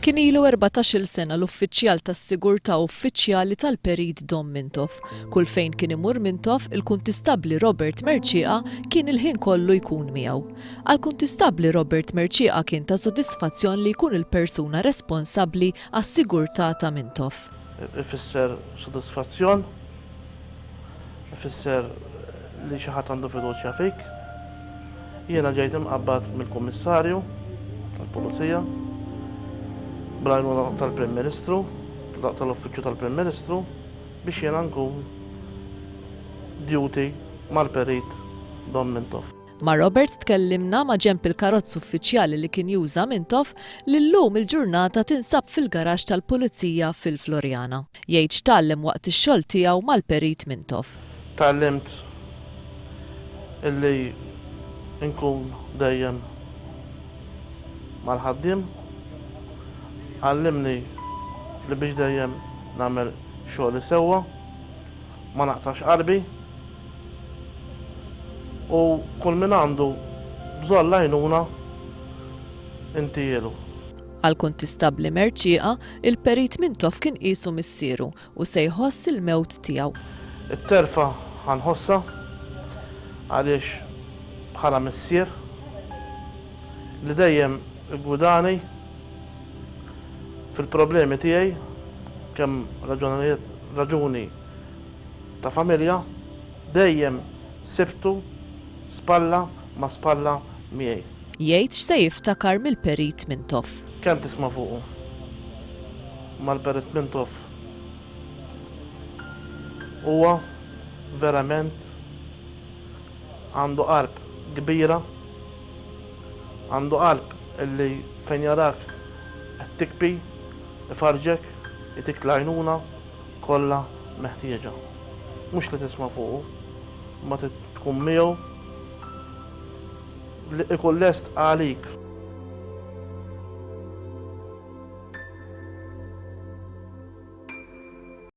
Kien ilu 14-il sena l-uffiċjal tas-sigurtà uffiċjali tal-Perit Dom Mintoff. Kull fejn kien imur Mintoff, il-kuntistabbli Robert Merċieqa kien il-ħin kollu jkun miegħu. Għall-kuntistabbli Robert Merċieqa kien ta' sodisfazzjon li jkun il-persuna responsabbli għas-sigurtà ta' Mintoff. Ifisser sodisfazzjon, ifisser li xi ħadd għandu fiduċja fik. Jiena ġejt imqabbad mill-Kummissarju tal-Pulizija bl-għajnuna tal-Prim Ministru, tal-Uffiċċju tal-Prim Ministru biex jiena nkun duty mal-Perit Dom Mintoff. Ma' Robert tkellimna ma' ġenb il-karozz uffiċjali li kien juża Mintoff li llum il-ġurnata tinsab fil-garaxx tal-Pulizija fil-Florjana. Jgħid x'tgħallem waqt ix-xogħol tiegħu mal-Perit Mintoff. Tallimt illi nkun dejjem mal-ħaddiem, għallimni li biex dejjem nagħmel xogħli sewwa, ma naqtax qalbi u kull min għandu bżonn għajnuna intielu. Għall-kuntistabbli Merċieqa, il-Perit Mintoff kien qisu missieru u se jħoss il-mewt tiegħu. It-terfa ħanħossa għaliex bħala missier li dejjem igwidani fil-problemi tiegħi kemm raġuni ta' familja dejjem sibtu spalla ma' spalla miegħi. Jgħid x'se jiftakar mill-Perit Mintoff. Kemm tisma' fuqu mal-Perit Mintoff huwa verament għandu qalb kbira, għandu qalb illi fejn jarak qed tikbi ifarġek, jitik l-għajnuna kollha meħtieġa. Mhux li tisma' fuqu, ma tkun miegħu li ikun lest għalik.